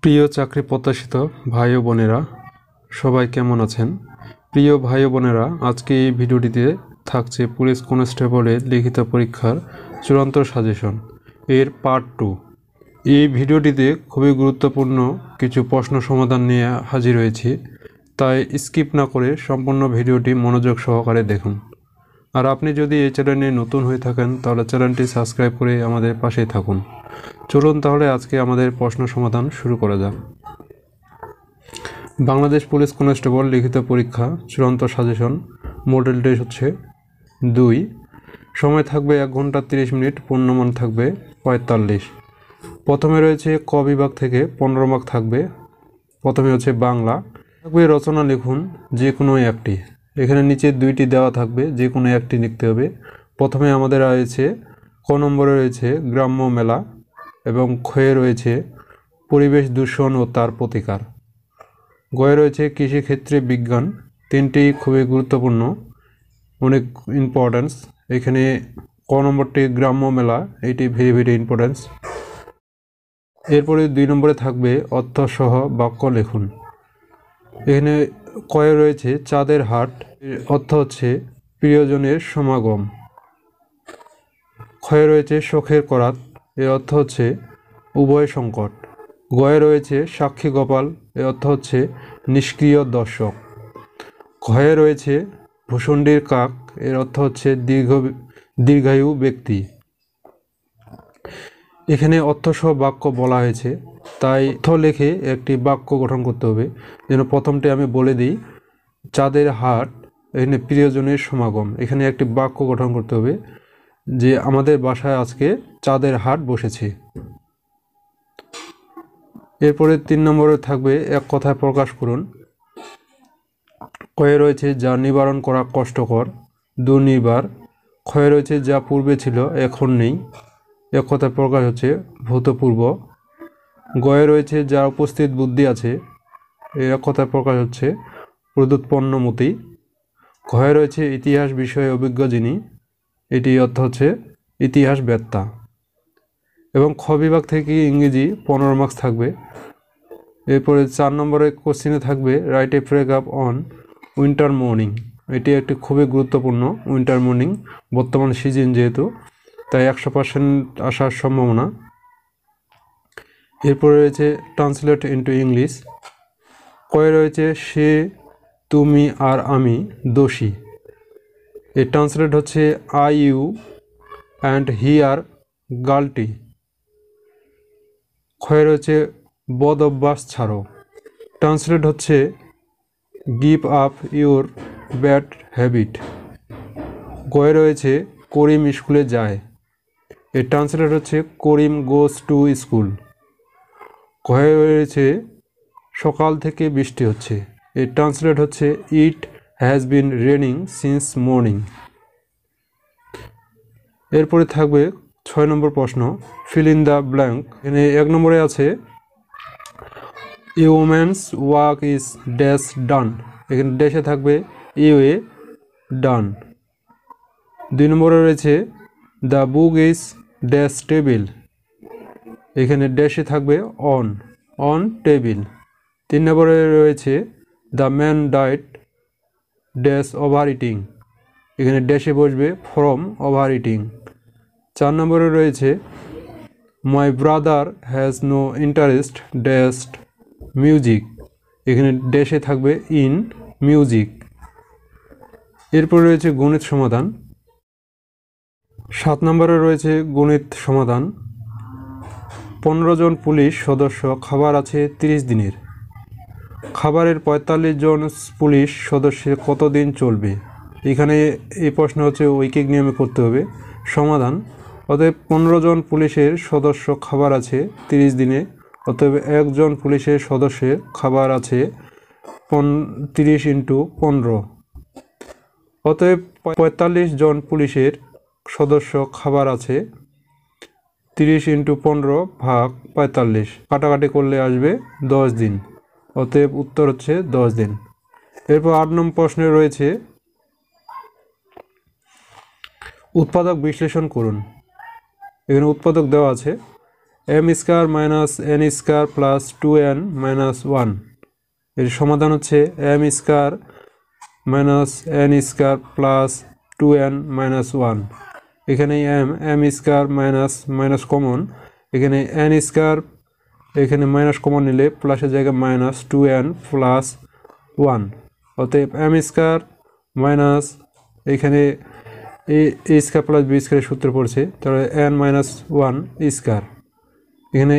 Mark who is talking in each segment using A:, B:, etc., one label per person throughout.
A: প্রিয় চাকরি প্রত্যাশিত ভাই ও বোনেরা, সবাই কেমন আছেন? প্রিয় ভাই ও বোনেরা, আজকে এই ভিডিওটিতে থাকছে পুলিশ কনস্টেবলের লিখিত পরীক্ষার চূড়ান্ত সাজেশন এর পার্ট 2। এই ভিডিওটিতে খুবই গুরুত্বপূর্ণ কিছু প্রশ্ন সমাধান নিয়ে হাজির হয়েছি, তাই স্কিপ না করে সম্পূর্ণ ভিডিওটি মনোযোগ সহকারে দেখুন। আর আপনি যদি এই চ্যানেলে নতুন হয়ে থাকেন তাহলে চ্যানেলটি সাবস্ক্রাইব করে আমাদের পাশেই থাকুন। চলুন তাহলে আজকে আমাদের প্রশ্ন সমাধান শুরু করা যাক। বাংলাদেশ পুলিশ কনস্টেবল লিখিত পরীক্ষা চূড়ান্ত সাজেশন, মডেল ডেট হচ্ছে 2, সময় থাকবে 1 ঘন্টা 30 মিনিট, পূর্ণমান থাকবে 45। প্রথমে রয়েছে ক বিভাগ থেকে 15 মার্ক থাকবে। প্রথমে হচ্ছে বাংলা থাকবে, রচনা লিখুন যে কোনো একটি। এখানে নিচে 2টি দেওয়া থাকবে, যে কোনো একটি লিখতে হবে। প্রথমে আমাদের রয়েছে ক নম্বরে রয়েছে গ্রাম্য মেলা, এবং ক্ষয়ে রয়েছে পরিবেশ দূষণ ও তার প্রতিকার। গয়ে রয়েছে কৃষিক্ষেত্রে বিজ্ঞান। তিনটি খুবই গুরুত্বপূর্ণ, অনেক ইম্পর্টেন্স। এখানে ক নম্বরটি গ্রাম্য মেলা, এটি ভেরি ভেরি ইম্পর্টেন্স। এরপরে 2 নম্বরে থাকবে অর্থসহ বাক্য লিখুন। এখানে কয়ে রয়েছে চাঁদের হাট, এর অর্থ হচ্ছে প্রিয়জনের সমাগম। ক্ষয়ে রয়েছে শখের করাত, এর অর্থ হচ্ছে উভয় সংকট। গয়ে রয়েছে সাক্ষী গোপাল, এর অর্থ হচ্ছে নিষ্ক্রিয় দর্শক। ঘয়ে রয়েছে ভূষণ্ডির কাক, এর অর্থ হচ্ছে দীর্ঘায়ু ব্যক্তি। এখানে অর্থসহ বাক্য বলা হয়েছে, তাই অর্থ লিখে একটি বাক্য গঠন করতে হবে। যেন প্রথমটি আমি বলে দিই, চাঁদের হাট, এখানে প্রিয়জনের সমাগম। এখানে একটি বাক্য গঠন করতে হবে যে আমাদের বাসায় আজকে চাঁদের হাট বসেছে। এরপরে 3 নম্বরে থাকবে এক কথায় প্রকাশ করুন। কয়ে রয়েছে যা নিবারণ করা কষ্টকর, দুর্নিবার। ক্ষয়ে রয়েছে যা পূর্বে ছিল এখন নেই, এক কথায় প্রকাশ হচ্ছে ভূতপূর্ব। গয়ে রয়েছে যা উপস্থিত বুদ্ধি আছে, এর এক কথায় প্রকাশ হচ্ছে প্রদুৎপন্নমতি। ঘয়ে রয়েছে ইতিহাস বিষয়ে অভিজ্ঞ যিনি, এটি অর্থ হচ্ছে ইতিহাস বেত্তা। এবং খ বিভাগ থেকে ইংরেজি 15 মার্কস থাকবে। এরপরে 4 নম্বরের কোশ্চিনে থাকবে write a paragraph on winter morning. এটি একটি খুবই গুরুত্বপূর্ণ, উইন্টার মর্নিং বর্তমান সিজন যেহেতু, তাই 100% আসার সম্ভাবনা। এরপরে রয়েছে ট্রান্সলেট ইন্টু ইংলিশ। কয়ে রয়েছে সে, তুমি আর আমি দোষী। এর ট্রান্সলেট হচ্ছে I you and he are guilty. ক্ষয়ে রয়েছে বদ অভ্যাস ছাড়ো। ট্রান্সলেট হচ্ছে give up your bad habit. গয়ে রয়েছে করিম স্কুলে যায়। এর ট্রান্সলেট হচ্ছে করিম গোজ টু স্কুল। ঘয়ে রয়েছে সকাল থেকে বৃষ্টি হচ্ছে। এর ট্রান্সলেট হচ্ছে it has been raining since morning. এরপরে থাকবে 6 নম্বর প্রশ্ন, ফিল ইন দ্য ব্ল্যাঙ্ক। এখানে 1 নম্বরে আছে a woman's work is dash done. এখানে ড্যাশে থাকবে ইউ এ ডান। 2 নম্বরে রয়েছে the book is dash table. এখানে ড্যাশে থাকবে অন, অন টেবিল। 3 নম্বরে রয়েছে the man died dash over eating. এখানে ড্যাশে বসবে ফ্রম ওভার ইটিং। 4 নম্বরে রয়েছে my brother has no interest dash music. এখানে ড্যাশে থাকবে ইন মিউজিক। এরপর রয়েছে গণিত সমাধান। 7 নম্বরে রয়েছে গণিত সমাধান। 15 জন পুলিশ সদস্য, খাবার আছে 30 দিনের। খাবারের 45 জন পুলিশ সদস্যের কতদিন চলবে? এখানে এই প্রশ্ন হচ্ছে ঐকিক নিয়মে করতে হবে। সমাধান, অতএব 15 জন পুলিশের সদস্য খাবার আছে 30 দিনে, অতএব 1 জন পুলিশের সদস্যের খাবার আছে 30 × 15। অতএব 45 জন পুলিশের সদস্য খাবার আছে 30 × 15 ভাগ 45, কাটাকাটি করলে আসবে 10 দিন। অতএব উত্তর হচ্ছে 10 দিন। এরপর 8 নম্বর প্রশ্নে রয়েছে উৎপাদক বিশ্লেষণ করুন। এখানে উৎপাদক দেওয়া আছে, M square minus N square plus 2n minus 1। এর সমাধান হচ্ছে M square minus N square plus 2n minus 1। এখানে M square minus minus common, এখানে এন স্কোয়ার এখানে মাইনাস কমন নিলে প্লাসের জায়গায় মাইনাস 2n প্লাস 1। অতএব এম স্কোয়ার মাইনাস এখানে এ স্কোয়ার প্লাস বি স্কোয়ারের সূত্র পড়ছে, তাহলে এন মাইনাস 1 স্কোয়ার, এখানে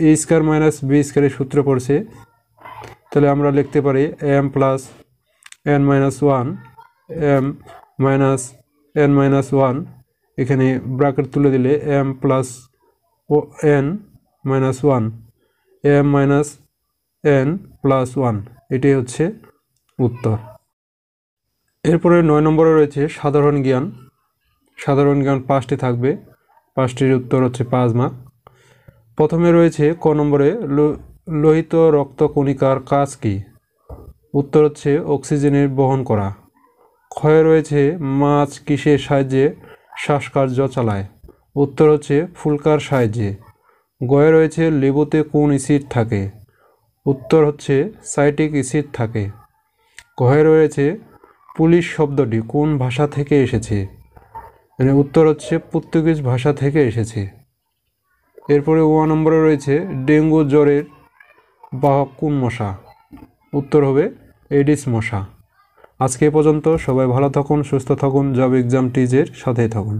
A: এ স্কোয়ার মাইনাস বি স্কোয়ারের সূত্র পড়ছে, তাহলে আমরা লিখতে পারি M plus N minus 1 M minus N minus 1, এখানে ব্র্যাকেট তুলে দিলে M plus N minus 1 M minus N plus 1, এটাই হচ্ছে উত্তর। এরপরে 9 নম্বরে রয়েছে সাধারণ জ্ঞান। সাধারণ জ্ঞান 5টি থাকবে, 5টির উত্তর হচ্ছে 5 মার্ক। প্রথমে রয়েছে ক নম্বরে লোহিত রক্তকণিকার কাজ কি? উত্তর হচ্ছে অক্সিজেনের বহন করা। ক্ষয়ে রয়েছে মাছ কিসের সাহায্যে শ্বাসকার্য চালায়? উত্তর হচ্ছে ফুলকার সাহায্যে। গয়ে রয়েছে লেবুতে কোন অ্যাসিড থাকে? উত্তর হচ্ছে সাইট্রিক অ্যাসিড থাকে। ঘয়ে রয়েছে পুলিশ শব্দটি কোন ভাষা থেকে এসেছে? মানে উত্তর হচ্ছে পর্তুগিজ ভাষা থেকে এসেছে। এরপরে 1 নম্বরে রয়েছে ডেঙ্গু জ্বরের বাহক কোন মশা? উত্তর হবে এডিস মশা। আজকে এ পর্যন্ত, সবাই ভালো থাকুন, সুস্থ থাকুন, জব এক্সাম টিজের সাথেই থাকুন।